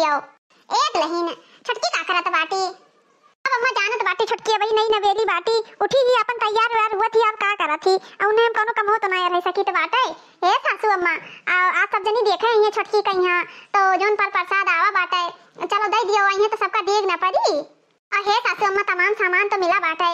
दियो। ए दुल्हन छटकी का करत बाटी? अब अम्मा जानत बाटी छटकी भाई नहीं नवेली बाटी उठी ही अपन तैयार व्यार हुआ थी। अब का करत थी उन्हें हम कोनो कमो तो नहीं रह सकी तो बाटे। हे सासू अम्मा आज सब जनी देखे ये छटकी कहिया तो जोन पर प्रसाद आवा बाटे चलो दे दियो अइहे तो सबका देख ना पड़ी। हे सासू अम्मा तमाम सामान तो मिला बाटे।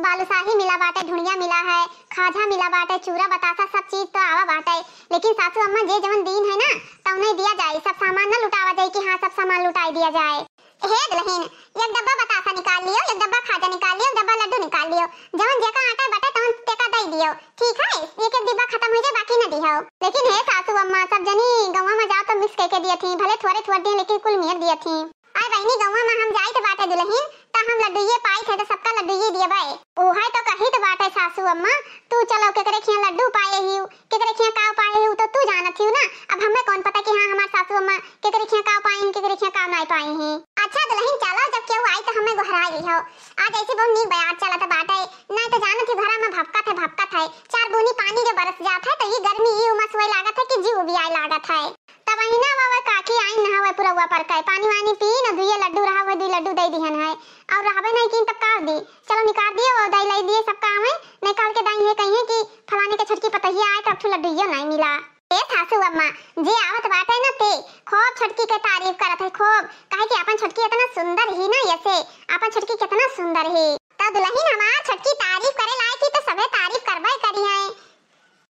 बालूशाही मिला बाटे, ढुंडिया मिला है, खाजा मिला बाटे, चूरा बतासा सब चीज तो आवा बाटे। लेकिन सासू अम्मा जे जवन दिन है ना तब नहीं दिया जाए, सब सामान ना लुटावा जाए कि हाँ सब सामान लुटाई दिया जाए। हे दुल्हन एक डब्बा बतासा निकाल लियो, एक डब्बा खाजा निकाल लियो, एक डब्बा लड्डू निकाल लियो, जवन जेका आटा बटे तवन तेका दे दियो ठीक है। एक एक डिब्बा खत्म हो जाए बाकी न दियो। लेकिन हे सासू अम्मा सब जनी गांव में जाओ तो मिस करके दिए थी, भले थोड़े थोड़े दिन लेकिन कुल मियर दिए थी। आय बहनी गांव में हम जाई तो बाटे दुल्हन तो हम लड्डू ये पाई थे तो सबका लड्डू ये दिए भाई। ओहाय तो कही तो बाटे सासू अम्मा तू चलो केकरे खिया लड्डू पाए ही केकरे खिया काव पाए ही तो तू जानत ही ना। अब हमें कौन पता कि हां हमार सासू अम्मा केकरे खिया काव पाई हैं केकरे खिया काव नहीं पाई हैं। अच्छा दुल्हन चलो जब केहू आई तो हमें गोहराई हो। आज ऐसी बहुत नीक बयार चलत बाटे नहीं तो जानत ही भरा में भपका था चार बूंदी पानी जो बरस जात है तो ये गर्मी ये उमस हुए लागत है कि जीव भी आए लागत है। तब अहिना बाबा काकी आई ना हुए पूरा हुआ पर काय पानी वानी पी न दुइये लड्डू रहा हुए दुई लड्डू दे दिहन है और रहबे नहीं की तब काट दी चलो निकाल दिए वो दई ले दिए सब काम है निकाल के दई है कहिए कि फलाने के छटकी पतहिया आए तब तो लड्डू ये नहीं मिला। ए सासू अम्मा जे आवत बाटे ना ते खूब छटकी के तारीफ करत है खूब काहे कि अपन छटकी इतना सुंदर ही ना ऐसे अपन छटकी कितना सुंदर है। तो दुल्हन हमार छटकी तारीफ करे लायक ही तो सबे तारीफ करबे करी है।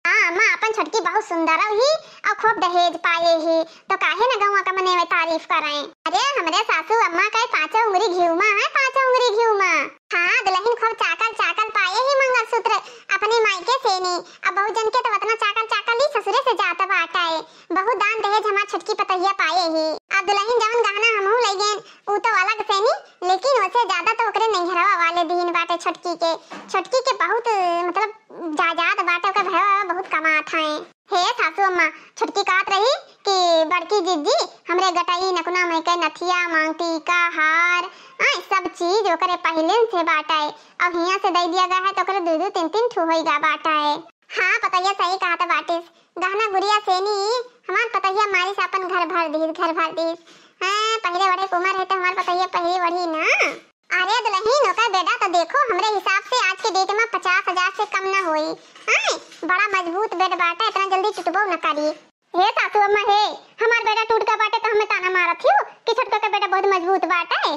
हां अम्मा अपन छटकी बहुत सुंदर ही और खूब दहेज पाए ही तो काहे ना गौवा का मने में तारीफ कराएं। अरे हमरे सासू अम्मा का पांचों उंगली घिउमा है पांचों उंगली घिउमा। हां दुल्हन खूब चाकल पाए ही मंगलसूत्र अपने मायके से ने अब बहुत जन के तो उतना चाकल ही ससुरे से जाता बाटा है बहुत दान दहेज हमार छटकी पतहिया पाए ही। अब दुल्हन जवन गहना हमहू ले गेन उ तो अलग से नी लेकिन ओसे ज्यादा तो ओकरे नैहरवा वाले दिन बाटे छटकी के बहुत मतलब जायदाद बाटे का भैया बहुत कमात है। हे सासू अम्मा छटकी काट रही कि बड़की जिज्जी हमरे गटाई नकुना में के नथिया मांगटी का हार सब चीज ओकरे पहले से बाटा है अब हिया से दे दिया गया है तो ओकरे दो तीन ठो होइगा बाटा है। हां पतैया सही कहा था बाटिस गहना गुड़िया सेनी हमार पतैया मारी से अपन घर भर दीस हां पहले बड़े उम्र है तो हमार पतैया पहली बढ़ी ना। अरे दुल्हन ओका बेटा तो देखो हमरे हिसाब से आज के डेट में 50,000 से कम ना होई। बड़ा मजबूत बेड बाटे इतना जल्दी टूटबो न करी। हे सासू अम्मा हे हमार बेटा टूट का बाटे तो हमें ताना मारत हियो कि छटका का बेटा बहुत मजबूत बाटे।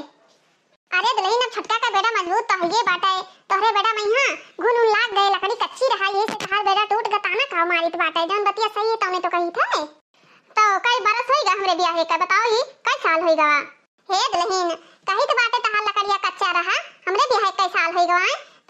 अरे दुल्हन अब छटका का बेटा मजबूत तो है बाटे तोहरे बेटा में हां घुन लाग गए लकड़ी कच्ची रहा ये से तहार बेटा टूट का ताना का मारित बाटे जन बतिया सही है तौने तो कही थे। तो कई बरस होइगा हमरे ब्याह का बताओ ही कई साल होइगा। हे दुल्हन कही तो बाटे तहार लकड़िया कच्चा रहा हमरे ब्याह कई साल होइगा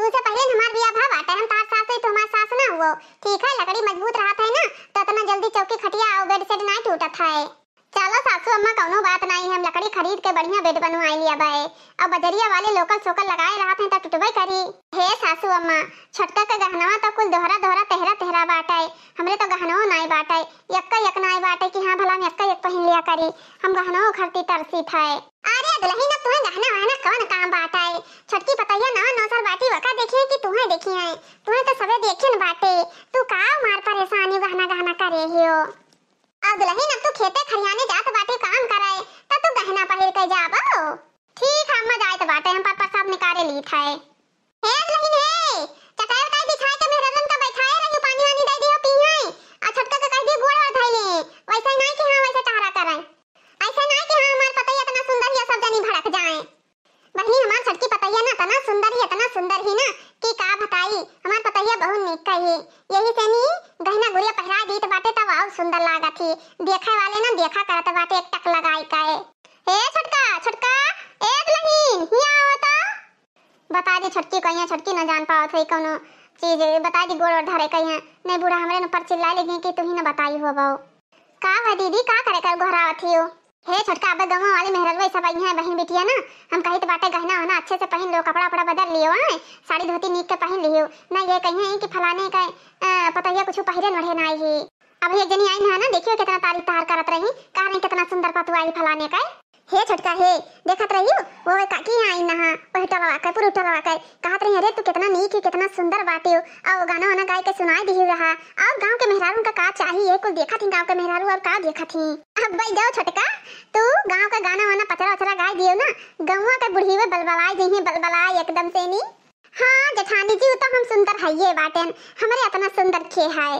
तू से पहले हमार ब्याह भा बाटे हम तार सास है तो हमार सास ना हुओ ठीक है लकड़ी मजबूत रहत है ना तो इतना जल्दी चौकी खटिया और बेड सेट नहीं टूटत है। चलो सासू अम्मा कोनो बात नहीं हम लकड़ी खरीद के बढ़िया बेड बनवाई लिया बाए अब बजरिया वाले लोकल सोकल लगाए रहत हैं तो टूटबे करी। हे सासू अम्मा छटका का गहनवा तो कुल दोहरा तेहरा बाटे हमरे तो गहनवा नहीं बाटे एक नहीं बाटे कि हां भला में एक पहन लिया करी हम गहनवा खरती तरसी थे। अरे दुल्हन अब तुम्हें गहना वहना कौन काम बाटे छटकी पतैया नौ साल बाटी वका देखिए कि तुम्हें देखी है तुम्हें तो सबे देखे न बाटे तू का मार परेशानी गहना करे हियो। अब दुल्हन अब तू खेते खरियाने जात बाटे काम कराए तब तू गहना पहिर के जाबो ठीक है अम्मा जाए तो बाटे हम पर सब निकाले ली थे। हे दुल्हन हे चटाई उटाई बिछाए के मेरे रंग का बैठाए रही पानी वानी दे दियो पीए आ छटका का कह दे गोड़ धइले वैसे नहीं कि हां वैसे टहरा करे ऐसा नहीं कि हां हमार पतैया इतना सुंदर है सब जनी भड़क जाए। बहनी हमार छटकी पतैया ना इतना सुंदर ही ना कि का बताई हमार पतैया बहुत नीक है यही से नी गहना गुड़िया पहरा दी तो बाटे तब और सुंदर लागत थी देखे वाले ना देखा करत बाटे एक टक लगाई का है। हे छटका ए दुल्हन हिया आओ तो बता दे छटकी कहिया छटकी न जान पावत है कोनो चीज बता दी गोड़ धरे कहिया नहीं बूढ़ा हमरे न पर चिल्ला लेगी कि तू ही न बताई हो बहु का है दीदी का करे कर घरावत हियो। हे छटका अब गांव वाले मेहरलवा सब आई हैं बहन बिटिया ना हम कही तो बाटे गहना होना अच्छे से पहन लो कपड़ा बदल लियो है साड़ी धोती नीक के पहन लियो ना ये कहिए कि फलाने का पतैया कुछ पहिरे नढ़े ना आई अब एक जनी आई है ना देखियो कितना तारीफ तार करत रही कह रही कितना सुंदर पतु आई फलाने का। हे छटका हे देखत रहियो वो काकी आई ना वही टलवा के पूरा टलवा के कहत रही अरे तू कितना नीक है कितना सुंदर बाटे और गाना वाना गाय के सुनाई दी रहा और गांव के मेहरारू का चाहिए कुल देखा थी गांव के मेहरारू और का देखा थी। अब भाई जाओ छोटका, तू गांव का गाना वाना पचरा उचरा गाय दियो ना, गौवा के बुढ़ी हुए बलबलाए जही बलबलाए एकदम से नी। हाँ जेठानी जी, वो तो हम सुंदर है ये बाटेन, हमारे इतना सुंदर खे है।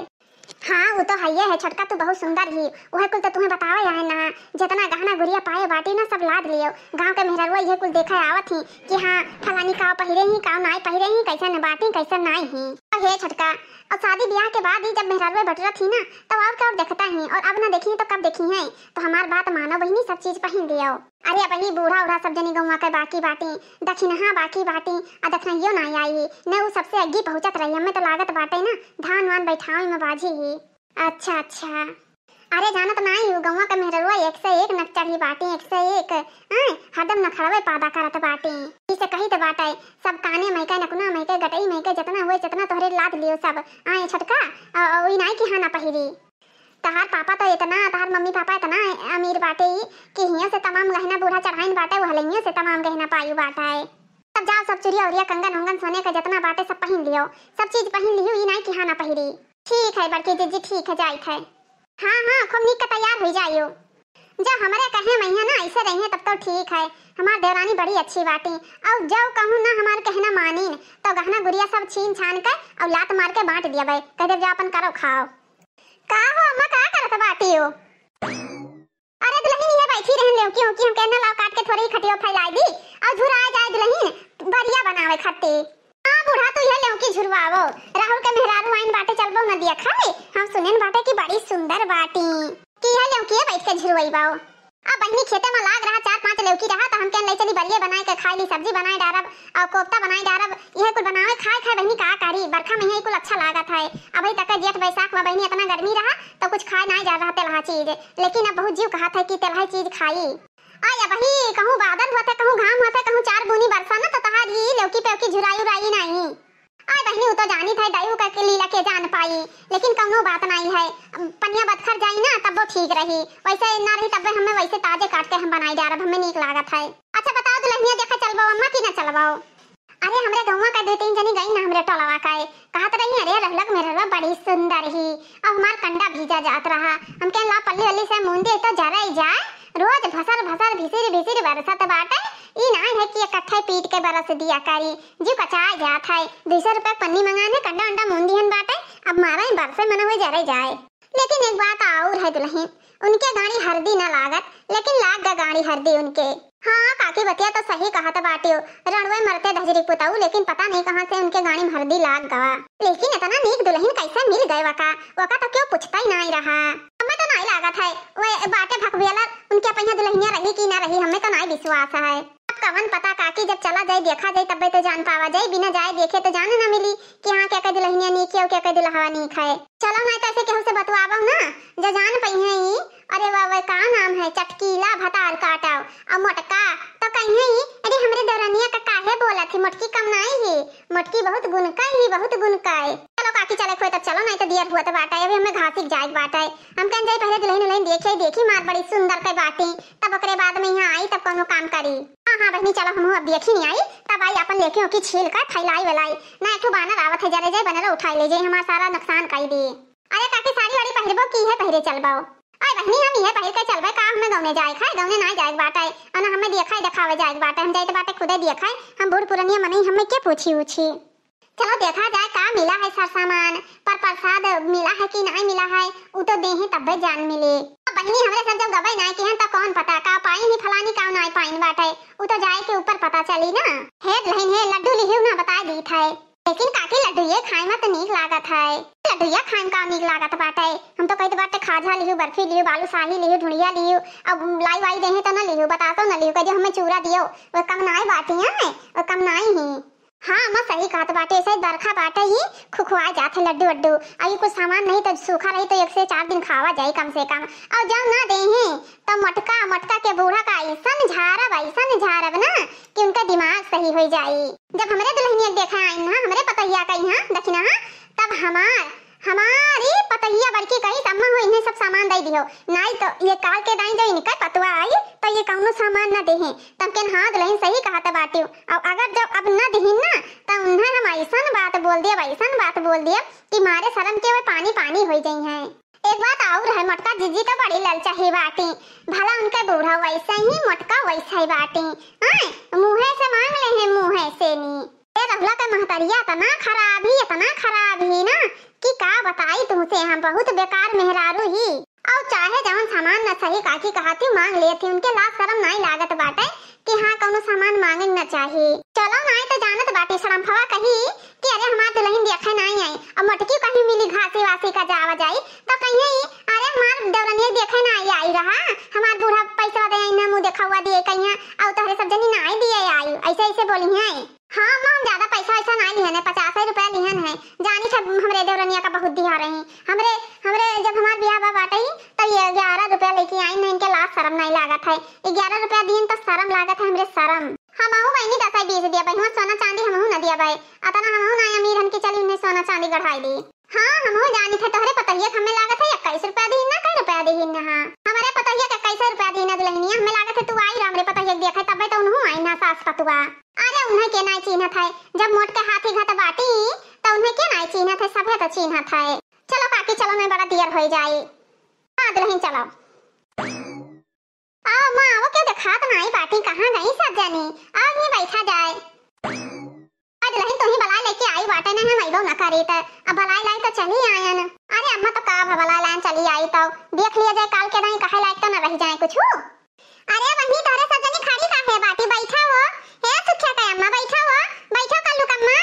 हाँ वो तो है छोटका, तू बहुत सुंदर ही। वह कुल तो तुम्हें बतावे है ना, जितना गहना गुड़िया पाए बाटी ना सब लाद लियो। गांव के मेहररुआ ये कुल देखा आवत ही कि हाँ फलानी काव पहिरे ही काव नाई पहिरे ही, कैसा न बाटी कैसा नाई ही। और हे छोटका, और शादी ब्याह के बाद ही जब मेहररुआ बटरा थी ना तब और कब देखता ही, और अब ना देखी तो कब देखी है। तो हमार बात मानो बहनी, सब चीज पहन दियो। अरे बहनी बूढ़ा उड़ा सब जनी गौवा के बाकी बाटी, दक्षिणहा बाकी बाटी आ दक्षिणियो नहीं आई न, वो सबसे अग्गी पहुंचत रही। हमें तो लागत बाटे ना धान वान बैठावे में बाजी ही। अच्छा अच्छा, अरे जाना तो नहीं, वो गौवा का मेहररुआ एक से एक नक्चर ही बाटी, एक से एक हरदम नखड़वे पादा करत बाटी। इसे कही तो बाटे सब काने महके नकुना महके गटई महके जितना हुए जितना तोहरे लाद लियो सब। आए छोटका वही नहीं कि हाँ ना पहिरी। तहार पापा तो इतना, तहार मम्मी पापा इतना अमीर बाटे कि हियों से तमाम गहना बूढ़ा चढ़ाइन बाटे, वो हलइयों से तमाम गहना पायु बाटा है। सब जाओ सब चुरिया उरिया कंगन उंगन सोने का जितना बाटे सब पहन लियो, सब चीज पहन लियो, ये नहीं कि हाँ ना पहिरी। ठीक है बड़की जीजी, ठीक है जाइत है। हाँ हाँ खूब नीक का तैयार हो जाइयो। जब हमारे कहे मैया ना ऐसे रही तब तो ठीक है, हमार देवरानी बड़ी अच्छी बाटी। और जब कहूँ ना हमार कहना मानीन तो गहना गुड़िया सब छीन छान कर और लात मार के बांट दिया भाई, कह दे अपन करो खाओ। का हो अम्मा का करत बाटी हो? अरे दुल्हन ये बैठी रहन ले क्यों कि हम कहना लाव काट के थोड़ी खटियो फैलाई दी और झुरा जाए दुल्हन बढ़िया बनावे खट्टी। हां बूढ़ा तो ये ले कि झुरवावो, राहुल के मेहरारू आइन बाटे चलबो न दिया खाए, हम सुनेन बाटे की बड़ी सुंदर बाटी कि ये ले कि बैठ के झुरवाईबाओ। अब बहनी खेते में लाग रहा 4-5 लौकी रहा तो हम कहन ले चली बलिए बनाए के खाई ली, सब्जी बनाए डारब और कोफ्ता बनाए डारब, यह कुल बनावे खाए बहनी का करी। बरखा में यही कुल अच्छा लागत है। अभी तक जेठ बैसाख में बहनी इतना गर्मी रहा तो कुछ खाए नहीं जा रहा तेलहा चीज, लेकिन अब बहुत जीव कहा था कि तेलहा चीज खाई। आया बही कहूँ बादल होते कहूँ घाम होते कहूँ 4 बूनी बरसा ना तो तहारी लौकी पेवकी झुराई उराई नहीं। आय बहनी वो तो जानी था दायु का के लीला के जान पाई, लेकिन कौनो बात नहीं है, पनिया बदखर जाई ना तब वो ठीक रही, वैसे ना रही तब हमें वैसे ताजे काट के हम बनाई डारब, हमें नीक लागत है। अच्छा बताओ दुल्हनिया देखा चलबो अम्मा कि ना चलबाओ? अरे हमरे गौवा का 2-3 जनी गई ना हमरे टोलवा का कहत रही अरे रहलक मेरा बड़ी सुंदर ही, अब हमार कंडा भीजा जात रहा, हम कहन ला पल्ली वल्ली से मुंदे तो जरा ही जाए, रोज भसर भसर भिसिर बरसत बाटे, ई नहीं है कि इकट्ठे पीट के बरस दिया करी, जी कचाए जात है। 200 रुपए पन्नी मंगाने कंडा अंडा मुंदिहन बाटे, अब मारा ही बरसे मन हुए जरे जाए। लेकिन एक बात और है दुल्हन, उनके गाड़ी हरदी न लागत, लेकिन लाग गा गाड़ी हरदी उनके। हाँ काकी बतिया तो सही कहा था बाटियो, रणवे मरते धजरी पुताऊ, लेकिन पता नहीं कहाँ से उनके गाड़ी में हरदी लाग गवा। लेकिन इतना नीक दुल्हन कैसे मिल गए वका तो क्यों पूछता ही नहीं रहा। हमें तो नहीं लागत है वो बाटे भकबियला उनके पहिया दुल्हनिया रही कि ना रही, हमें तो नहीं विश्वास है। अब कवन पता काकी, जब चला जाए देखा जाए तब तो जान पावा जाए, बिना जाए देखे तो जान न मिली कि हाँ क्या दुल्हनिया नीक है क्या दुल्हवा नीक है। चलो नहीं तो ऐसे केहू से बतवाबो ना जो जान पहिया ही। अरे वाह का नाम है चटकीला भताल काटाओ और मोटका तो कहीं ही, अरे हमरे दरनिया का काहे बोला थी मोटकी कम नहीं ही, मोटकी बहुत गुणकाई। चलो काकी चले खोए तब चलो नहीं तो दियर हुआ तो बाटा है, अभी हमें घासिक जाए बाटा है, हम कहीं जाए पहले दुल्हन देखी मार बड़ी सुंदर के बाटी, तब ओकरे बाद में यहाँ आई तब कोनो काम करी। हाँ बहनी चलो हम अब देखी नहीं आई तब आई अपन लेके ओकी छील कर थैलाई वेलाई ना एक बानर आवत है जरे जाए बनर उठाई ले जाए, हमारा सारा नुकसान कर दिए। अरे काकी साड़ी वाड़ी पहिरबो की है पहिरे चलबाओ? अरे बहनी हम ये पहिर के चलबे का, हमें गौने जाए खाए गौने ना जाए बाटा है, और ना हमें दिखाई दिखावे जाए बाटा, हम जाए तो बाटे खुदे दिखाए, हम बूढ़ पुरानिया मनी हमें क्या पूछी उछी। चलो देखा जाए का मिला है सर सामान, पर प्रसाद मिला है कि नहीं मिला है वो तो देहे तब जान मिले। बहनी हमरे सब जब गवाई नहीं किहन तो कौन पता का पाई ही फलानी का नहीं पाइन बाटे, वो तो जाए के ऊपर पता चली ना। हे दुल्हन हे लड्डू लिहियो ना बता दी था, लेकिन काकी लड्डू ये खाए में तो नीक लागत है, लड्डू ये खाए में का नीक लागत बाटे। हम तो कहते बाटे खाजा लिहियो, बर्फी लिहियो, बालूशाही लिहियो, ढुंडिया लिहियो, अब लाई वाई देहे तो ना लिहियो, बतातो ना लिहियो, कह हमें चूरा दियो वो कम नाई बाटी है वो कम नाई ही। हाँ मैं सही कहत बाटे, ऐसे बरखा बाटे ही खुखवाए जाते लड्डू वड्डू, अभी कुछ सामान नहीं तो सूखा रही तो 1 से 4 दिन खावा जाए कम से कम, और जब ना देहे तो मटका के बूढ़ा का ऐसन झारब ना कि उनका दिमाग सही हो जाए। जब हमारे दुल्हनिया देखा आई ना हमरे पतैया का यहाँ दक्षिणा, तब हमारी पतैया बड़की कही अम्मा हो इन्हें सब सामान दे दियो, नहीं तो ये काल के दाई जो इनका पतवा आई तो ये कौनो सामान ना देहे, तब के हाँ दुल्हन सही कहा था बाटियो। और अगर जब अब ना देहिन ना तो उन्हें हम ऐसा बात बोल दिया कि मारे शर्म के वो पानी हो जाई है। एक बात और है, मोटका जीजी तो बड़ी ललचाही बाटी, भला उनके बूढ़ा वैसा ही मोटका वैसा ही बाटी। मुँहे से मांग ले हैं, मुँहे से नी। ए रहुला का महतरिया इतना खराब ही ना कि का बताई तुमसे, हम बहुत बेकार मेहरारू ही। और चाहे जवन सामान न सही काकी कहती मांग लेती, उनके लाज शर्म नहीं लागत बाटे कि हाँ कौनो सामान मांगे न चाहिए। चलो नहीं तो जानत बाटी शरमफवा कही कि अरे हमार दुल्हन देखे नहीं आई, और मटकी कहीं मिली घासी वासी का जावा जाई तो कहीं अरे हमार देवरनिया देखे नहीं आई रहा, हमार बूढ़ा पैसा दे ना मुंह देखावा दिए कहीं और तोहरे सब जनी नहीं दिए आई, ऐसे बोली है। हाँ मां ज्यादा पैसा वैसा नहीं लिहन है, 50 रुपया लिहन है। जानी सब हमरे देवरनिया का बहुत दिहा रही, हमरे जब हमार ब्याह बा बाटे तो ये 11 रुपया लेके आई ना, इनके लाज शर्म नहीं लागत है। 11 रुपया दिन तो शर्म लागत है हमरे शर्म। हमहू बहनी 10-20 दिया भाई, सोना चांदी हमहू न दिया भाई, अतना हमहू ना अमीर हन के चली उन्हें सोना चांदी गढ़ाई दी। हाँ हमहू जानी थे तोहरे पतहिया हमें लागत है 21 रुपया दी ना, कई रुपया दी ना। हाँ हमारे पतहिया का 21 रुपया दी ना दुल्हनिया, हमें लागत है तू आई हमरे पतहिया देखे तबे तो उन्हों आई ना सास पतुआ। अरे उन्हें के नहीं चिन्हत है, जब मोट के हाथी घाट बाटी तो उन्हें के नहीं चिन्हत है, सभे तो चिन्हत है। चलो काकी चलो, मैं बड़ा देर हो जाए। हाँ दुल्हन चलो। आओ माँ वो क्यों दिखात नहीं बाटी, कहाँ गई सब जानी, आओ ही बैठा जाए। आज दुल्हन तू ही बलाई लेके आई बाटे ना, हम आइबो न करी त अब बलाई लाई तो चली आयन। अरे अम्मा तो का बलाई लाइन चली आई तो देख लिया जाए काल के नहीं कहे लायक तो न रह जाए कुछ। अरे वही तोरे सब जनी खड़ी काहे बाटी, बैठा हो हे सुखिया का अम्मा, बैठा हो, बैठो कल्लू कम्मा।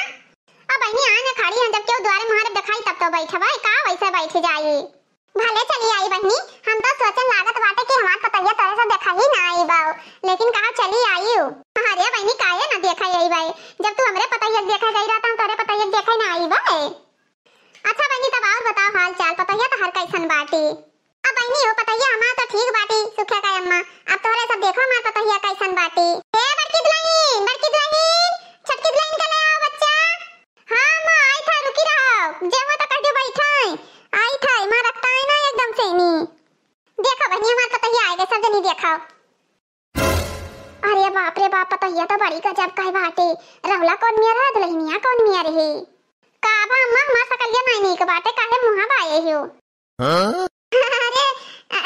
अब बहनी आने खड़ी है, जब क्यों द्वारे मुहारे दिखाई तब तो बैठबे का, वैसे बैठ जाई। भले चली आई बहनी, हम तो सोचन लागत बाटे कि हमार पतैया तोरे से देखा ही ना आई बाऊ, लेकिन कहां चली आई हो। अरे बहनी काहे ना देखा आई बाई, जब तू हमरे पतैया देखा गई रहता तोरे पतैया देखा ना आई बाई। अच्छा बहनी तब और बताओ हाल चाल, पतैया तो हर कैसन बाटी। अब बहनी हो पतैया हमार तो ठीक बाटी सुखिया का अम्मा, अब तोरे सब देखो हमार पतैया कैसन बाटी। ए बड़की दुल्हन छोटकी दुल्हन के ले आओ बच्चा। हां मां आई था, रुकी रहो, जे हो तो कह दो बैठाई आई था, मां रखता है ना एकदम से नी। देखो बहनी हमार पतैया आ गए, सब जनी देखो। अरे बाप रे बाप, पतैया तो बड़ी गजब का बाटी। रहुला कौन मिया है, दुल्हनिया कौन मिया रही। काबा अम्मा हमार सकलिया नहीं के बाटे काहे मुंह बाए हो। अरे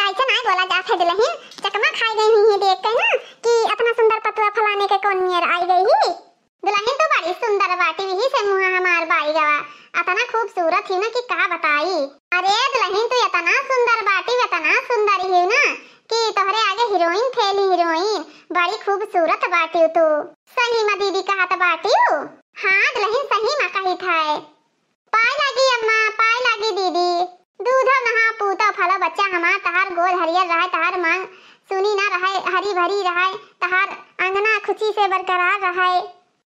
ऐसा नहीं बोला जात है दुल्हन, चकमा खाई गई हुई है देख के ना कि इतना सुंदर पतुआ फलाने के कौन मियर आई गई ही। दुल्हन तो बड़ी सुंदर बाटी, वही से मुंह हमार बाई गवा, इतना खूबसूरत ही ना कि का बताई। अरे दुल्हन तू इतना सुंदर बाटी, इतना सुंदर ही ना कि तोहरे आगे हीरोइन थेली, हीरोइन बड़ी खूबसूरत बाटी तू। सही में दीदी कहा था बाटी। हाँ दुल्हन सही में कही था। पाई लगी अम्मा, पाई लगी दीदी, दूध नहा पूता फला बच्चा हमार, तहार गोद हरियर रहे, तहार मांग सुनी ना रहे, हरी भरी रहे, तहार अंगना खुशी से बरकरार रहे।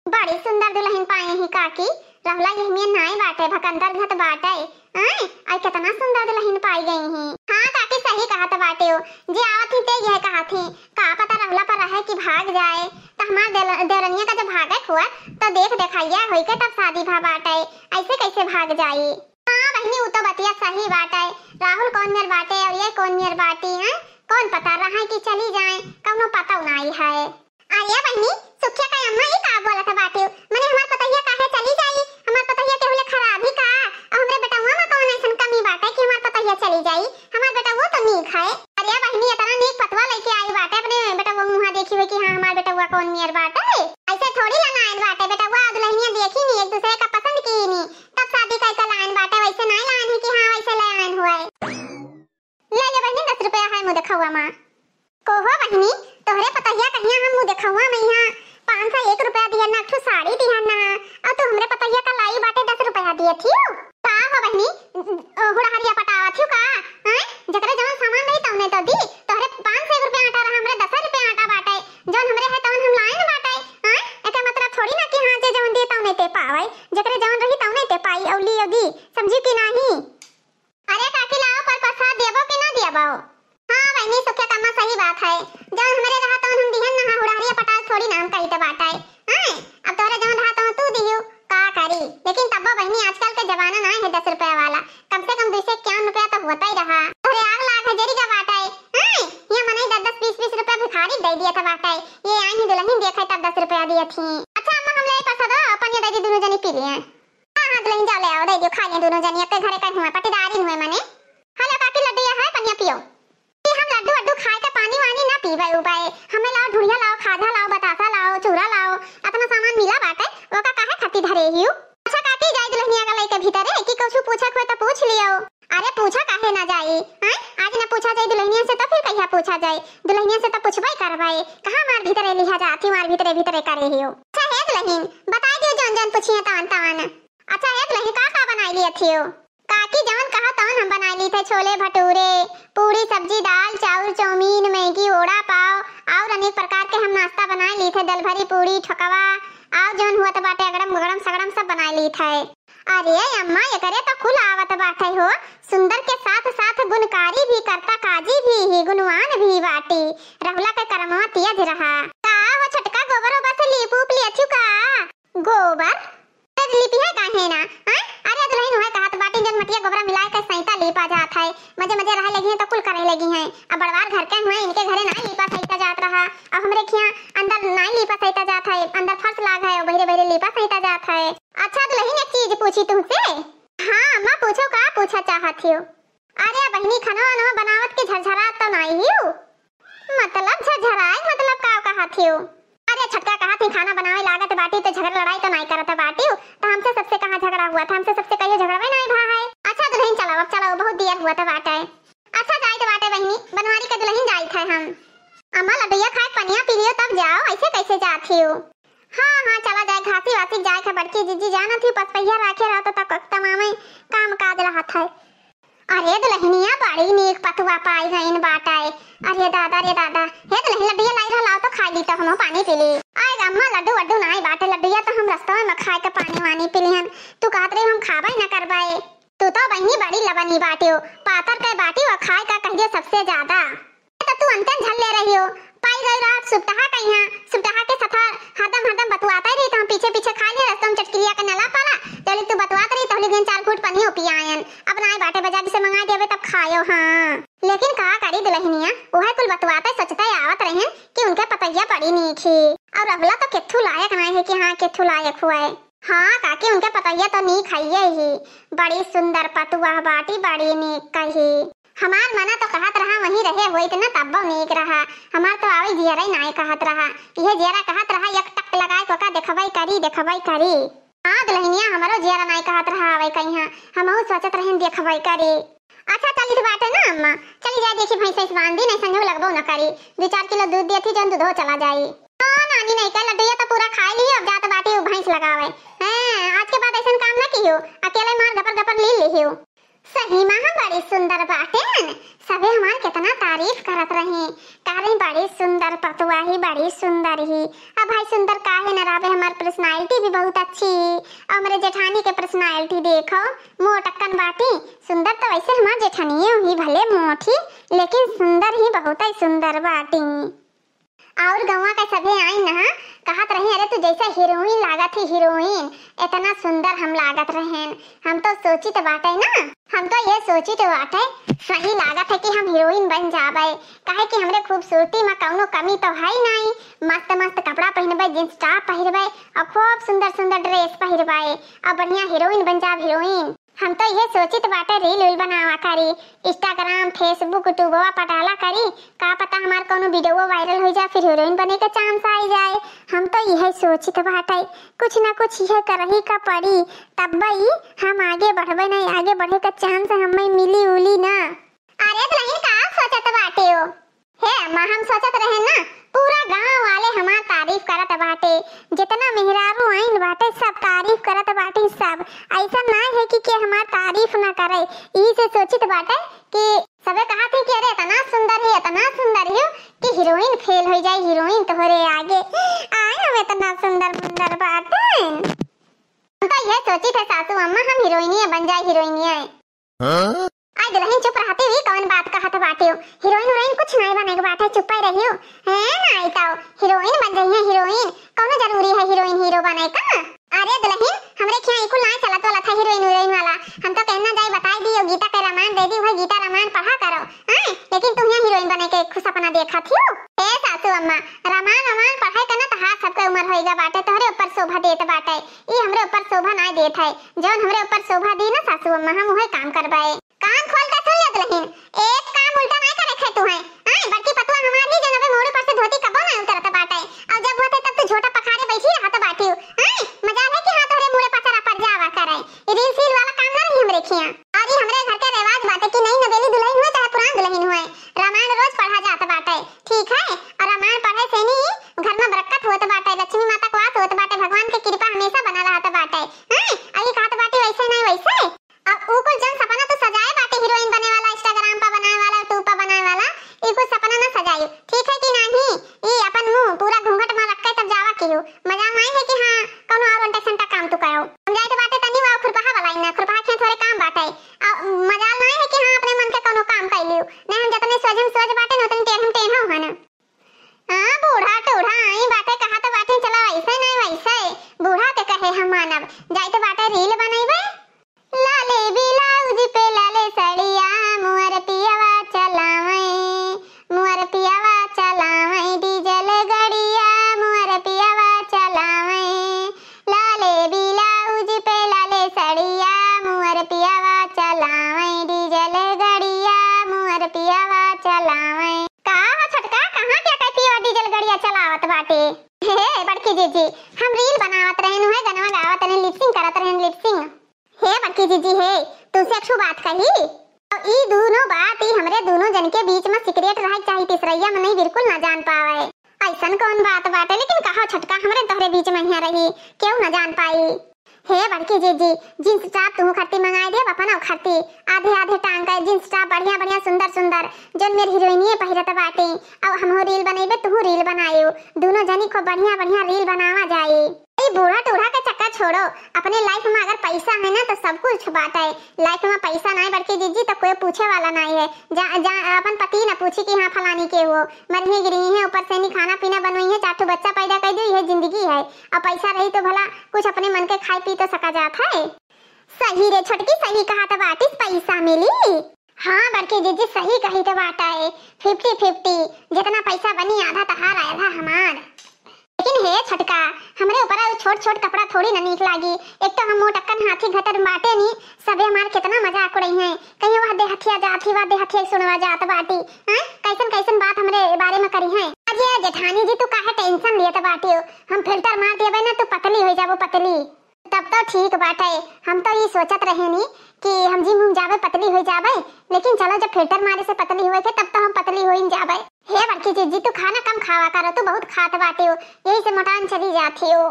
बड़ी सुंदर दुल्हन पाए ही काकी, रहला यह में नाई बाटे भकंदर घट बाटे। आई कितना सुंदर दुल्हन पाई गई हैं। हाँ काकी सही कहा था बाटे हो, जे आवत ही ते यह कहा थी, का पता रहला पर रहे कि भाग जाए, तो हमार देवरनिया का जब भागे हुआ तो देख देखाइया होई के तब शादी भा बाटे, ऐसे कैसे भाग जाई। हाँ बहनी वो तो बतिया सही बात है, राहुल कौन मेर बाटे और ये कौन मेर बाटी है, कौन पता रहा है कि चली जाए, कौनो पता नहीं है। आया बहनी सुखिया का अम्मा ये का बोला था बाटी, माने हमार पतैया काहे चली जाई, हमार पतैया के हुले खराब ही का, और हमरे बेटवा में कौन ऐसन कमी बाटे कि हमार पतैया चली जाई, हमार बेटा वो तो नीक है। अरे बहनी इतना नीक पतवा लेके आई बाटे, अपने बेटवा मुंह देखी हुई कि हां हमार बेटवा कौन मेर बाटे, ऐसे थोड़ी लाना आयल बाटे, बेटवा दुल्हनिया देखी नहीं, एक दूसरे का पसंद की नहीं, तब शादी कैसा लाइन बाटे, वैसे नहीं लाइन है कि हां वैसे लाइन हुआ है। ले ले बहनी 10 रुपया है मुंह देखवा मां को हो बहनी, तोहरे पतैया कहिया हम मुंह देखवा में यहां 501 रुपया दिया ना, ठो साड़ी दिया ना, और तू हमरे पतैया का लाई बाटे 10 रुपया दिए थी का हो बहनी, हुड़हरिया पटावा थी का हैं, जकरे जवन सामान नहीं तौने तो दी, तोहरे 501 रुपया आटा रहा, हमरे 10 रुपया आटा बाटे, जवन हमरे है तवन हम लाइन बाटे हैं, एका मतलब थोड़ी ना कि हां जे जवन दी तौने ते पावे, जकरे जवन रही तौने ते पाई औली योगी, समझी कि नहीं। अरे काकी लाओ पर प्रसाद देबो कि ना देबो। हां बहनी सुखे कम्मा सही बात है, जवन हमरे रहा तवन हम दिहन ना, हुड़हरिया पटा थोड़ी नाम कही ते बाटे हैं, अब तोरे जवन रहा तवन तू दियो का करी, लेकिन तब बहनी आजकल के जमाना ना है 10 रुपया वाला, कम से कम 251 रुपया तो होता ही रहा। अरे आग लाग है जरी का बाटे हैं, ये मने 10-20 रुपया भिखारी दे दिया था बाटे, ये आई ही दुल्हन देखे तब 10 रुपया दिए थी। अच्छा अम्मा हम ले प्रसाद अपन ये दे दी, दोनों जनी पी लिए। हां हां दुल्हन जाओ ले आओ, दे दियो खा ले दोनों जनी, एक घरे का हुआ पटीदारी हुए मने। हेलो काकी लड्डू है पनिया पियो। हम लड्डू वड्डू खाए के पानी वानी ना पीवे उबाए, हमें लाओ ढुड़िया लाओ, खाजा लाओ, बतासा लाओ, चूरा लाओ, अपना सामान मिला बाटे वो का काहे खती धरे हियो। अच्छा काकी जाई दुल्हनिया का लइके भीतर है कि कुछ पूछा कोई तो पूछ लियो। अरे पूछा काहे ना जाई हैं, आज ना पूछा जाई दुल्हनिया से तो फिर कहिया पूछा जाई, दुल्हनिया से तो पूछबई करबाई, कहां मार भीतर लिहा जाती, मार भीतर करे हियो। अच्छा है दुल्हन बताई दियो जौन जौन पूछिए तान तान। अच्छा है दुल्हन का बनाई ली थियो। काकी जवन कहा तवन हम बनाई ली थे, छोले भटूरे, पूरी सब्जी, दाल चावल, चाउमीन, मैगी, ओड़ा पाव और अनेक प्रकार के हम नाश्ता बनाई ली थे, दल भरी पूरी ठोकवा और जौन हुआ बाटे अगड़म गगड़म सगड़म सब बनाई ली थे। अरे अम्मा ये करे तो खुल आवत बाटे हो, सुंदर के साथ साथ गुणकारी भी करता, काजी भी ही गुणवान भी बाटी, रहुला के करमवा तेज रहा। का हो छटका गोबर बस लीप ऊप लियछु का गोबर लिपि है काहे ना हैं। अरे दुल्हन होए कहत बाटी जन मटिया गोबरा मिलाए के सैता लीपा जात है, मजे मजे रहे लगी है तो कुल करे लगी है। अब बड़वार घर के हुए इनके घरे ना लीपा सैता जात रहा, अब हमरे खिया अंदर ना लीपा सैता जात है, अंदर फर्श लाग है और बहरे बहरे लीपा सैता जात है। अच्छा दुल्हन एक चीज पूछी तुमसे। हां अम्मा पूछो का पूछा चाहत हो। अरे बहनी खाना ना बनावत के झरझरा तो नहीं हियो, मतलब झरझराए मतलब का कहत हो। अरे छटका कहा थी खाना बनावे लागत बाटी तो झगड़ा लड़ाई तो नहीं करत बाटी, तो हमसे सबसे कहां झगड़ा हुआ था, हमसे सबसे कहियो झगड़ावे नहीं भा है। अच्छा दुल्हन चलो अब चलो बहुत देर हुआ था बाटे। अच्छा जाई तो बाटे बहनी बनवारी के दुल्हन जाई थे हम। अम्मा लड्डूया खाए पनिया पी लियो तब जाओ, ऐसे कैसे जाती हो। हां चला जाए घासी वासी जाए के बड़की जीजी जाना थी, पस पहिया राखे रहा तो तक तमामे काम काज रहा था। अरे दुल्हनिया बड़ी नीक पतुआ पाई है इन बाटाए। अरे दादा हे दुल्हन लड्डूया लाई रहा लाओ तो खा ली तो हम पानी पी ली। आए अम्मा लड्डू वड्डू नहीं बाटे, लड्डूया तो हम रास्ते में खाए के पानी वानी पी लिहन, तू कहत रही हम खाबे न करबाए। तू तो बहनी बड़ी लबनी बाटियो, पातर के बाटी और खाए का कहिए सबसे ज्यादा। तो तू अंतन झल ले रही हो, पाई गई रात सुबह कहिया, सुबह के सथा हरदम बतवाता ही रही तो हम पीछे पीछे खा ले रास्ते में चटकिलिया के नला पाला, चली तू बतवात रही तहली गन 4 फुट पनियो पियायन, अब नाई बाटे बाजार से मंगा देवे तब खायो। हां लेकिन का करी दुल्हनिया ओहे कुल बतवाते सोचते आवत रहन कि उनके पतैया पड़ी नहीं थी, और अगला तो केथु लायक नहीं है कि हां केथु लायक हुआ है। हाँ काकी उनके पतैया तो नहीं खाइए ही, बड़ी सुंदर पतुआ बाटी बड़ी नीक कही। हमार मना तो कहत रहा वहीं रहे हो इतना तब्बो नीक रहा, हमार तो आवे जियरा नहीं कहत रहा, ये जियरा कहत रहा एक टक लगाए कोका देखबई करी। हां दुल्हनिया हमारो जियरा नहीं कहत रहा आवे कहिया, हमहु सोचत रहन देखबई करी। अच्छा चली बाटे ना अम्मा, चली जाए देखी भैंस बांधी नहीं संगे लगबो न करी, 2-4 किलो दूध देती जन दूधो चला जाई। हां नानी नहीं कह लड्डूया तो पूरा खा ली, अब जात बाटी भैंस लगावे हैं, आज के बाद ऐसा काम ना कियो, अकेले मार गपर ले लियो। सही में हम बड़ी सुंदर बाटेन, सबे हमार कितना तारीफ करत रहे, कारे बड़ी सुंदर पतुआ ही बड़ी सुंदर ही। अब भाई सुंदर काहे न रहे, हमार पर्सनालिटी भी बहुत अच्छी, और मेरे जेठानी के पर्सनालिटी देखो मोटक्कन बाटी, सुंदर तो वैसे हमार जेठानी ही भले मोटी लेकिन सुंदर ही बहुत ही सुंदर बाटी। और गौवा का सभी आई ना कहत रहे अरे तू जैसा हीरोइन लागत थी, हीरोइन इतना सुंदर हम लागत रहें। हम तो सोची तो बाटे ना, हम तो ये सोची तो बाटे सही लागत है कि हम हीरोइन बन जाबे, काहे कि हमरे खूबसूरती में कौनो कमी तो है नहीं, मस्त मस्त कपड़ा पहनबे, जींस टॉप पहिरबे और खूब सुंदर सुंदर ड्रेस पहिरबे और बढ़िया हीरोइन बन जाब हीरोइन। हम तो ये सोचित बाटे रील बनावा करी, इंस्टाग्राम फेसबुक यूट्यूबवा पटाला करी, का पता हमार कोनो वीडियो वायरल हो जाए फिर हीरोइन बने का चांस आ जाए। हम तो यह सोचित बाटे कुछ ना कुछ यह करही का पड़ी, तब भाई हम आगे बढ़बे नहीं, आगे बढ़े का चांस हमें मिली उली ना। अरे दुल्हन का सोचत बाटे हो हे अम्मा, हम सोचत रहे ना पूरा गांव वाले हमार तारीफ करत बाटे, जितना मेहरारू आइन बाटे सब तारीफ करत बाटे, सब ऐसा ना है कि हमार तारीफ ना करे। ई से सोचित बाटे कि सबे कहा थे कि अरे इतना सुंदर है कि हीरोइन फेल हो जाए, हीरोइन तोहरे आगे आए हम इतना सुंदर बाटे। हम तो ये सोची थे सासू अम्मा हम हीरोइनिया बन जाए, हीरोइनिया हां आई दुल्हन चुप रहती हुई कौन बात कहत बाटे हो, हीरोइन कुछ नहीं बने के बाटे, चुप ही रहियो हैं ना। आई तो हीरोइन बन रही है, हीरोइन कौन जरूरी है हीरोइन हीरो बने का। अरे दुल्हन हमरे क्या इकुल ना चलत वाला था हीरोइन वाला, हम तो कहना जाए बताई दियो गीता का रामायण दे दी भाई, गीता रामायण पढ़ा करो हैं, लेकिन तुम यहाँ हीरोइन बने के खुश अपना देखा थी ए सासू अम्मा। रामायण पढ़ाई करना तो हाथ सबके उम्र होएगा बाटे, तोहरे ऊपर शोभा देत बाटे, ई हमरे ऊपर शोभा ना देत है, जौन हमरे ऊपर शोभा दी ना सासू अम्मा हम वही काम करबाए। कान खोल के सुन ले है। रामायण रोज पढ़ा जात बाटे, ठीक है। और रामायण पढ़े से नी घर में बरकत होत बाटे, लक्ष्मी माता को वास होत बाटे, भगवान के कृपा हमेशा बना रहत बाटे। हैं अई कहत बाटे वैसे नहीं वैसे। अब ऊ कुल जन सपना तो सजाए बाटे, हीरोइन बने वाला, इंस्टाग्राम पर बनाए वाला, यूट्यूब पर बनाए वाला, ई कुल सपना ना सजायो, ठीक है कि नहीं। ई अपन मुंह पूरा घूंघट में रख के तब जावा कियो, मजा नहीं है कि हां कोनो और घंटा संता काम तू करो। हम जाए तो बाटे तनी वा खुरपा वाला ना, खुरपा के थोड़े काम बाटे। मजा नहीं है कि हां अपने मन के कोनो काम कर लियो, नहीं हम जतने सोच बाटे न उतने टेढ़ा हो ना। हां बूढ़ा टूढ़ा आई बाटे कहा तो बाटे चला वैसे नहीं वैसे, बूढ़ा के कहे हम मानब। जाए तो बाटे रील बनाइबे, लाले ब्लाउज पे लाले सड़िया, मुअर पियावा चलावे, मुअर पियावा चलावे, डीजल गड़िया मुअर पियावा चलावे, लाले ब्लाउज पे लाले सड़िया, मुअर पियावा चलावे, डीजल गड़िया मुअर पियावा चलावे। का छटका कहां क्या कहती हो डीजल गड़िया चलावत बाटे? हे बड़की जीजी हम रील बनावत रहनु है, गाना गावत रहनु, लिपसिंग करत रहनु, लिपसिंग। हे बड़की जीजी हे तुसे एक बात कही, और ई दोनों बात ई हमरे दोनों जन के बीच में सीक्रेट रहे चाहिए, तीसरैया में नहीं बिल्कुल ना जान पावे। ऐसन कौन बात बाटे, लेकिन कहो छटका हमरे तोहरे बीच में ही रही, क्यों ना जान पाई। हे बड़की जीजी जींस टॉप तू खट्टी मंगाई दे अपन और खट्टी आधे आधे टांग का जींस टॉप बढ़िया बढ़िया सुंदर सुंदर जन मेरी हीरोइनिए पहिरत बाटे, और हम रील बनाइबे तू रील बनाइयो, दोनों जनी को बढ़िया बढ़िया रील बनावा जाए। ए बूढ़ा टूढ़ा का चक्कर छोड़ो, अपने लाइफ में अगर पैसा है ना तो सब कुछ बात है। लाइफ में पैसा नहीं बड़की जीजी तो कोई पूछे वाला नहीं है। अपन पति ना पूछी कि हाँ फलानी के हो मरही गिरी है, ऊपर से नहीं खाना पीना बनवाई है, 4 बच्चा पैदा कर दी, ये जिंदगी है। और पैसा रही तो भला कुछ अपने मन के खाई पी तो सका जाता है। सही रे छोटकी सही कहा तो बात पैसा मिली। हाँ बड़की जीजी सही कही तो बात है, 50-50 जितना पैसा बनी आधा तहार आधा हमार। लेकिन हे छटका हमरे ऊपर छोट छोट कपड़ा थोड़ी ना नीक लागी, एक तो हम मोटक्कन हाथी घटर बाटे नी, सबे हमार कितना मजाक उड़ई हैं, कहीं वह देहथिया जाती वा देहथिया सुनवा जात बाटी, हैं कैसन कैसन बात हमरे बारे में करी हैं। अजय जेठानी जी तू काहे टेंशन लियत बाटी हो, हम फिल्टर मार देबे ना तो पतली हो जाबो पतली, तब तो ठीक बाटे। हम तो ये सोचत रहे नी कि हम जिम जाबे पतली हो जाबे, लेकिन चलो जब फिल्टर मारे से पतली हुए थे तब तो हम पतली हो जाबे। हे बड़की जीजी तू खाना कम खावा करो, तू बहुत खात बाटे हो, यही से मोटान चली जाती हो।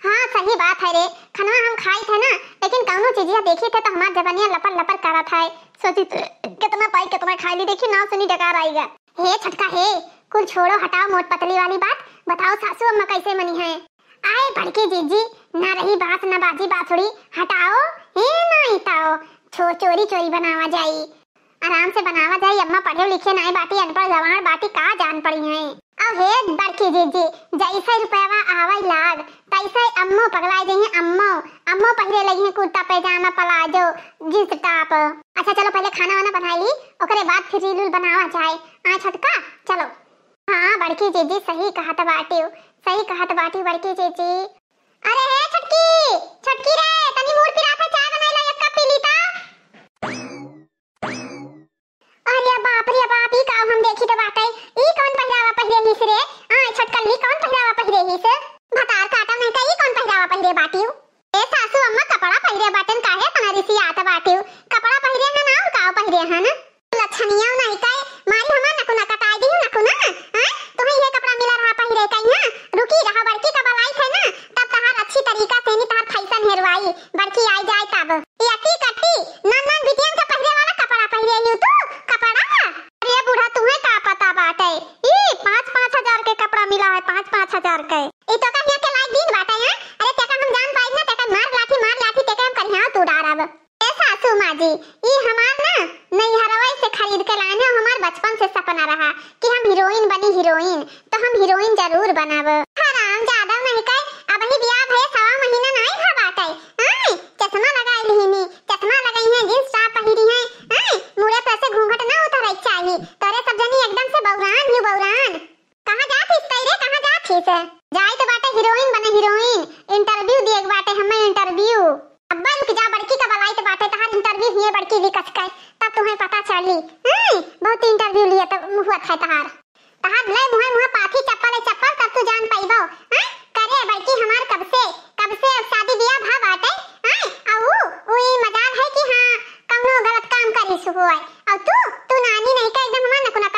हाँ सही बात है रे, खाना हम खाई थे ना, लेकिन कौनो चीजिया देखी थे तो हमार जबानिया लपर लपर करा था, सोची कितना पाई कितना खाई ली, देखी ना सुनी डकार आएगा। हे छटका हे कुल छोड़ो हटाओ मोट पतली वाली बात, बताओ सासू अम्मा कैसे मनी है। आए बड़की जीजी ना रही बात ना बाजी बाथुड़ी, हटाओ हे नहीं ताओ चोरी चोरी बनावा जाई, आराम से बनावा जाई। अम्मा पढ़े लिखे नहीं बाटी, अनपढ़ गंवार बाटी का जान पड़ी है। अब हे बड़की जीजी जैसे रुपयावा आवाई लाग तैसे अम्मो पगलाई गई है, अम्मो पहरे लगी है कुर्ता पैजामा प्लाजो जींस टॉप। अच्छा चलो पहले खाना वाना बना ली, ओकरे बाद फिर रील बनावा जाए। आ छटका चलो। हाँ बड़की जीजी सही कहत बाटी, सही कहत बाटी बड़की जीजी। अरे हे छटकी छटकी रे तनी मोर पिरा था चाय बनाई ला, एक कप पी लीता। अरे बाप रे बाप ई का हम देखी तो बाटे, ई कौन पहरावा पहिरे हिस रे? आ छटकली कौन पहरावा पहिरे हिस? भतार काटा नहीं का ई कौन पहरावा पहिरे बाटी? ए सासू अम्मा कपड़ा पहिरे बाटन काहे तुम्हारी सी आत बाटी? कपड़ा पहिरे है ना और का पहिरे है ना? लक्षणिया नहीं का मारी हमार नकु ना कटाई दी नकु ना, हां तुम्हें ये कपड़ा मिला रहा पहिरे कई ना, रुकी रहा बड़की का बलाई थे ना तब तहार अच्छी तरीका से नहीं तहार फैशन हेरवाई, बड़की आई जाए तब यकी कट्टी नन बिटियन का पहिरे वाला कपड़ा पहिरे लियो तू कपड़ा। अरे बूढ़ा तुम्हें का पता बाटे, ई 5-5 हजार के कपड़ा मिला है, 5-5 हजार के ई तो कहिया के लाइक दिन बाटे है। अरे तेका हम जान पाई ना, तेका मार लाठी तेका हम कन्या तू डारब। ए सासू माँ जी ई हमार ना नहीं हरवाई से खरीद के लाने, हमार बचपन से सपना रहा कि हम हीरोइन बनी, हीरोइन तो हम हीरोइन जरूर बनाब। हराम ज्यादा नहीं कह, अब ही बियाह भए 1.5 महीना नहीं भा बाटे, हां चश्मा लगाई लिहिनी, चश्मा लगाई है, जींस टॉप पहिरी है, हां मुड़े पे से घूंघट ना उतरई चाहिए, तोरे सब जनी एकदम से बौरान ही बौरान। कहां जाथिस तैरे कहां जाथिस? जाई तो बाटे हीरोइन बने, हीरोइन इंटरव्यू दिए बाटे हमें इंटरव्यू। अब्बा रुक जा बड़की का बलाई तो बाटे तहार इंटरव्यू हुए बड़की विकस के तब तुम्हें पता चली, बहुत इंटरव्यू लिए तब हुआ था तहार ले मुंह पाथी चप्पल तब तू जान पाइबो। करे बड़की हमार कब से शादी बियाह भा बाटे, आऊ ई मजाल है कि हां कौनो गलत काम करी सु होय, और तू नानी नहीं का एकदम हमार नकुना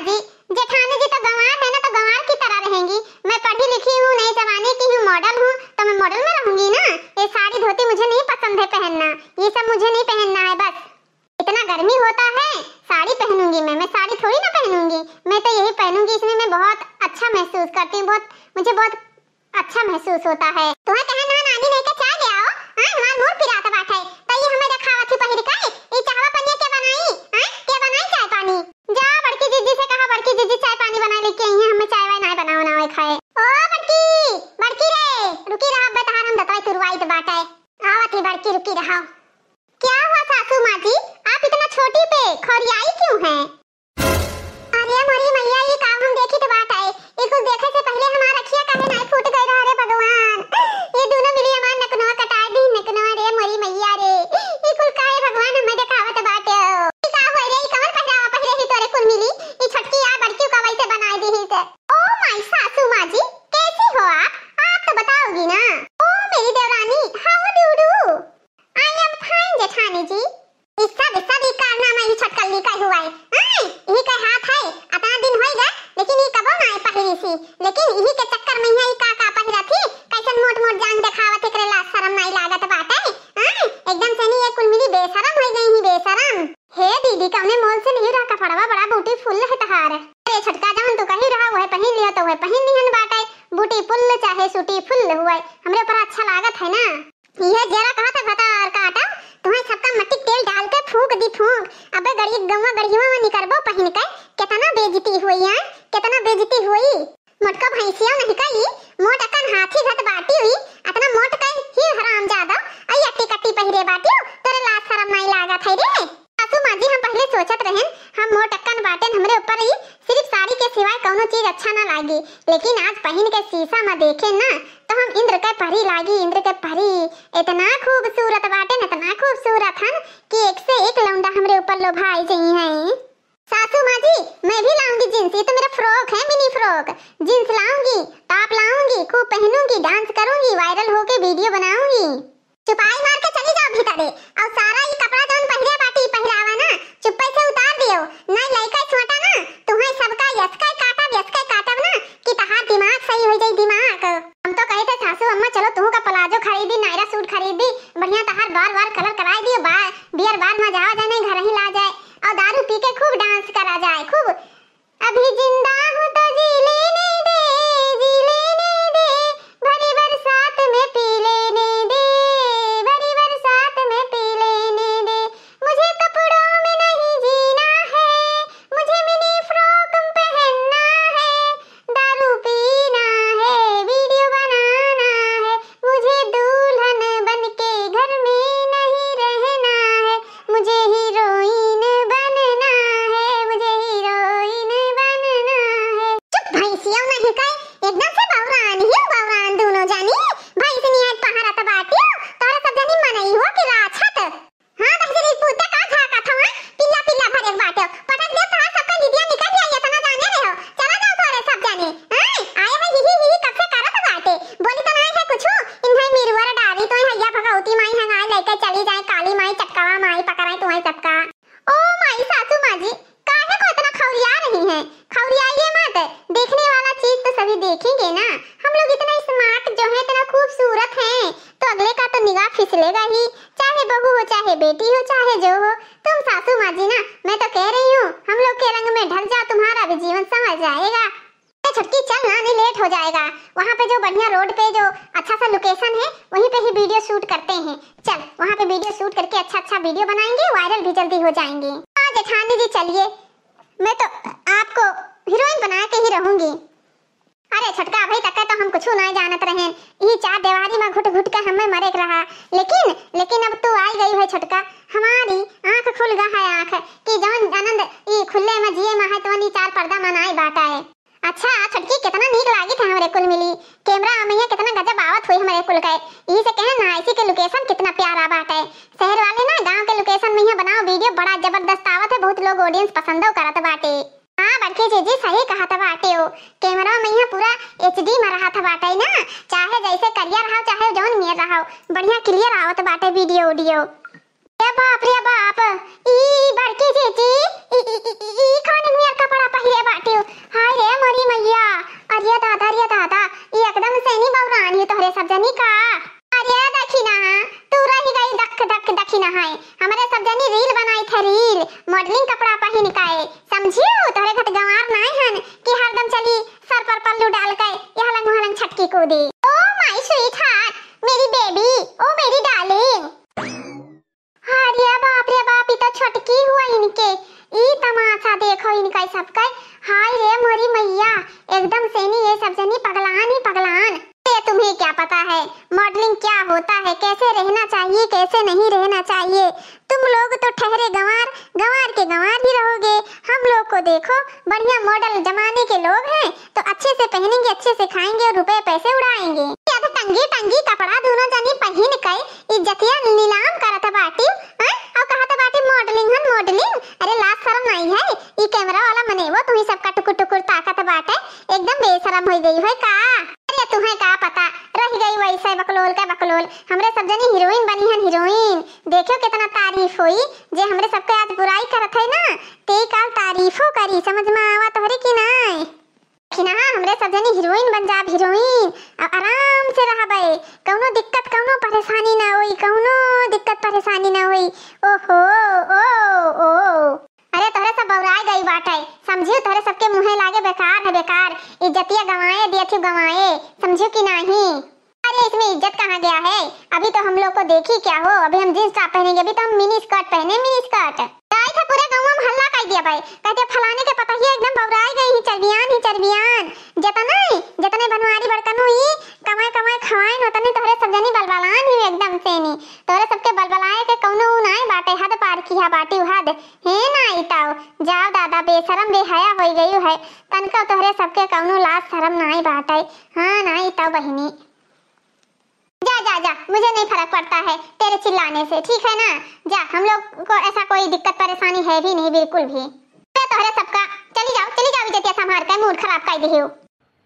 जी, जेठानी जी तो गंवार है ना, तो गंवार की तरह रहेंगी। मैं पढ़ी लिखी हूँ, नए जमाने की हूँ, मॉडल हूँ, तो मैं मॉडल में रहूंगी ना। ये साड़ी धोती मुझे नहीं पसंद है पहनना, ये सब मुझे नहीं पहनना है। बस इतना गर्मी होता है, साड़ी पहनूंगी मैं साड़ी थोड़ी ना पहनूंगी। मैं तो यही पहनूंगी, इसमें मैं बहुत अच्छा महसूस करती हूँ, मुझे बहुत अच्छा महसूस होता है। तुम्हें कहना नानी नहीं के चाय ले आओ। हां हमार मूड पिराता बैठे, तो ये हमें दिखावत ही पहिर के ई चाहवा पनिया के बनाई। हां के बनाई चाय पानी? जा बड़की जीजी से कहा, बड़की जीजी चाय पानी बना लेके आई है, हमें चाय वाय ना बनाओ ना खाए। ओ बड़की बड़की रे, रुकी रहा बेटा, हम दताई तुरवाई तो बाटे। आवत ही बड़की, रुकी रहा। क्या हुआ सासू माँ जी, आप इतना छोटी पे खौरियाई क्यों हैं? अरे मरी मैया, ये काम हम देखी तो बात है, ये कुछ देखे से पहले हमारा रखिया काहे ना फूट गई रहा रे भगवान। ये दोनों मिली हमार नकनवा कटाई दी, नकनवा रे मरी मैया रे, ये कुल काहे भगवान हमें दिखावत बाटे। ई का होय रे, ई कौन पहरावा पहिरे ही तोरे कुल मिली? ई छटकी यार बड़की का वैसे बनाई दी ही से। ओ माय सासू माँ जी, कैसी हो आप तो बताओगी ना। ओ मेरी देवरानी, how do do? I am fine जेठानी जी। इस सब ही कारनामा ही छटकली का हुआ है। यही का हाथ है, अतना दिन होइगा, लेकिन ये कबो ना पहिरी सी, लेकिन यही के चक्कर में यही का पहिरा थी, कैसन मोट मोट जान दिखावत एकरे ला शरम नहीं लागत बाटे। एकदम से नहीं, ये कुल मिली बेशरम हो गई ही, बेशरम। हे दीदी, कौने मोल से नहीं रहा कपड़वा, बड़ा ब्यूटीफुल है तहार। अरे छटका जवन तू कही रहा वह पहन लिया तो वह पहन लिहन बाटे, ब्यूटीफुल चाहे सूटीफुल हुए, हमरे ऊपर अच्छा लागत है ना। ये जरा कहा था बता और काटा, तुम्हें सबका मट्टी तेल डाल के फूंक दी फूंक। अबे गड़ी गंवा गड़ियों में निकरबो पहन के, कितना बेइज्जती हुई है, कितना बेइज्जती हुई। मोटका भैंसिया नहीं कही, मोट अकन हाथी घट बाटी हुई, इतना मोट कई ही हरामजादा आई अट्टी कट्टी पहिरे बाटी, तेरे लाज शरम नहीं लागत है रे। सासू माँ जी, हम पहले सोचत रहन हम मोट अकन बाटे, हमरे ऊपर ही सिर्फ साड़ी के सिवाय कोनो चीज अच्छा ना लागी, लेकिन आज पहन के शीशा में देखे ना तो हम इंद्र के परी लागी, इंद्र के परी। इतना खूबसूरत बाटे, इतना खूबसूरत हन कि एक से एक लौंडा हमरे ऊपर लोभाई गई हैं। सासू माँ जी, मैं भी लाऊंगी जींस, ये तो मेरा फ्रॉक है, मिनी फ्रॉक। जींस लाऊंगी, टॉप लाऊंगी, खूब पहनूंगी, डांस करूंगी, वायरल होके वीडियो बनाऊंगी। चुपाई मार के चली जाओ भीतरे, और सारा ये कपड़ा जौन पहिरे बाटी पहिरावा ना चुप्पे से उतार दियो, नहीं लइका छोटा ना तुम्हें सबका यसका काटब ना कि तहार दिमाग सही हो जाई दिमाग। हम तो कहे थे सासू अम्मा, चलो तू का प्लाजो खरीदी, नायरा सूट खरीदी, बढ़िया तहार बार कलर कराई दियो, बियर बाद में जावा जाए, नहीं घर ही ला जाए, और दारू पी के खूब डांस करा जाए, खूब। अभी जिंदा हूँ तो जी लेने दे, भरी बरसात में पी लेने दे, भरी बरसात में पी लेने दे, मुझे कपड़ों में नहीं जीना है, मुझे मिनी फ्रॉक पहनना है, दारू पीना है, वीडियो बनाना है, मुझे दुल्हन बनके घर में नहीं रहना है, मुझे हीरोइन बनना है, मुझे हीरोइन बनना है। चुप भैंसिया नहीं कहे, एकदम से बावरान दोनों जानी, भैंस नियत पहाड़ा तबाती हो, तोरा सब जानी मनई हो कि राछत। हां दहजरी पूते का झाका था, पिल्ला भरे बाटे, पटक दे तोरा सबका लीडिया निकल जाए, इतना जाने रहे हो, चला जाओ तोरे सब जाने। आए है ही कब से करत बाटे, बोली तो नहीं है कुछ, इन्हें मिरवर डाली तो हैया भगवती माई हंगाए लेके चली जाए, काली माई चटकावा माई पकड़ाई तुम्हें सबका। ओ माई सासू माँ जी, काहे को इतना खौरिया रही हैं? खौरियाइए मत, देखने वाला चीज तो सभी देखेंगे ना। हम लोग इतना स्मार्ट जो है, इतना खूबसूरत हैं, तो अगले का तो निगाह फिसलेगा ही, चाहे बहू हो, चाहे बेटी हो, चाहे जो हो। तुम सासू माँ जी ना, मैं तो कह रही हूँ हम लोग के रंग में ढल जाओ, तुम्हारा भी जीवन समझ जाएगा। छटकी चल ना, नहीं लेट हो जाएगा, वहाँ पे जो बढ़िया रोड पे जो अच्छा सा लोकेशन है वहीं पे ही वीडियो शूट करते हैं। चल वहाँ पे वीडियो शूट करके अच्छा वीडियो बनाएंगे, वायरल भी जल्दी हो जाएंगे। हाँ जेठानी जी चलिए, मैं तो आपको हीरोइन बना के ही रहूंगी। अरे छटका भाई तक तो हम कुछ नहीं जानत रहे, ये चार दीवारी में घुट के हमें मरे रहा, लेकिन अब तू आई गई है छटका, हमारी आँख खुल गया है, आँख कि जौन आनंद ये खुले में जिए में है तो नी चार पर्दा मनाई बाटा है। अच्छा छटकी कितना नीक लागी था हमरे कुल मिली, कैमरा में कितना गजब आवत हुई हमरे कुल के, यही से कहे ना ऐसी के लोकेशन कितना प्यारा बात है। शहर वाले ना गांव के लोकेशन में ही बनाओ वीडियो, बड़ा जबरदस्त आवत है, बहुत लोग ऑडियंस पसंदो करत बाटे। हां बड़के जीजी सही कहा था बाटे, हो कैमरा में यहाँ पूरा एचडी में रहा था बाटे ना, चाहे जैसे करिया रहा चाहे जौन में रहा, बढ़िया क्लियर आवत बाटे वीडियो ऑडियो। रे बाप, ई बड़के जीजी ई कौन नियर कपड़ा पहिरे बाटे? चली सर पर पल्लू डाल कर यहाँ लंग वहाँ लंग छटकी कूदी। ओ माय स्वीट हार्ट, मेरी बेबी, ओ मेरी डार्लिंग। अरे बाप रे बाप, ये तो छटकी हुआ इनके। ई तमाशा देखो इनका सबका। हाय रे मोरी मैया, एकदम से नहीं ये सब जनी पगलान ही पगलान। तुम्हें क्या पता है मॉडलिंग क्या होता है, कैसे रहना चाहिए कैसे नहीं रहना चाहिए। तुम लोग तो ठहरे गंवार, गंवार के गंवार ही रहोगे। हम लोग को देखो, बढ़िया मॉडल जमाने के लोग हैं तो अच्छे से पहनेंगे, अच्छे से खाएंगे और रुपए पैसे उड़ाएंगे। या तो टंगी टंगी कपड़ा दोनों जनी पहन के इज्जतिया नीलाम करत बाटी और कहत बाटी मॉडलिंग हन मॉडलिंग। अरे लाज शर्म नहीं है? ई कैमरा वाला मनेवो तुम्ही सबका टुकुर टुकुर ताकत बाटे, एकदम बेशरम हो गई है का। अरे तुम्हें क्या पता, रह गई वैसे बकलोल का बकलोल। हमरे सब जनी हीरोइन बनी हन हीरोइन। देखो कितना तारीफ हुई, जे हमरे सबके आज बुराई करत है ना ते काल तारीफो करी। समझ में आवा तोहरे की नहीं कि ना? हमरे सब जनी हीरोइन बन जाब हीरोइन, अब आराम से रहबे, कौनो दिक्कत कौनो परेशानी ना होई, कौनो दिक्कत परेशानी ना होई। ओहो ओ ओ अरे तोहरे सब बौराई गई बाटे, समझियो तोहरे सबके मुंहे लागे बेकार है बेकार। इज्जतिया गंवाए दिया थी गंवाए, समझियो कि नहीं? अरे इसमें इज्जत कहाँ गया है? अभी तो हम लोग को देखी क्या हो, अभी हम जींस टॉप पहनेंगे, अभी तो हम मिनी स्कर्ट पहने मिनी स्कर्ट। गाय था पूरे गांव में हल्ला कर दिया भाई, कहते फलाने के पता ही एकदम बौराई गई ही चर्बियान जतने बनवारी बड़कन हुई कमाए कमाए खवाइन उतने तोहरे सब जनी बलबलान ही एकदम से नी। तोहरे सबके बलबलाए के कौनो नाई बाटे, हद पार किया बाटी हद है ना। इताओ जाओ दादा, बेशरम बेहया हो गई है तनका, तोहरे सबके कौनो लाज शर्म नाई बाटे। हां ना इताओ बहिनी, जा जा जा, मुझे नहीं फर्क पड़ता है तेरे चिल्लाने से, ठीक है ना? जा, हम लोग को ऐसा कोई दिक्कत परेशानी है भी नहीं बिल्कुल भी। तोहरे सबका चली जाओ इज्जतिया संभाल कर, मूड खराब कर दी हो।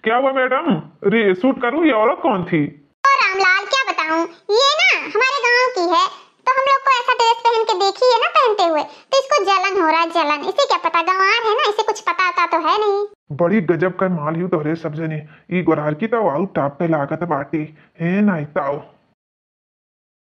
क्या हुआ मैडम? रे सूट करूं? ये औरत कौन थी? ओ रामलाल क्या बताऊं, ये ना हमारे गांव की है, तो हम लोग को ऐसा ड्रेस पहन के देखी है ना पहनते हुए, तो इसको जलन हो रहा है जलन। इसे क्या पता, गंवार है ना, इसे कुछ पता तो है नहीं। बड़ी गजब का माल ही तोहरे सब जने। ई गोरार की तो आउट टॉप पे लागत बाटी है ना। इताओ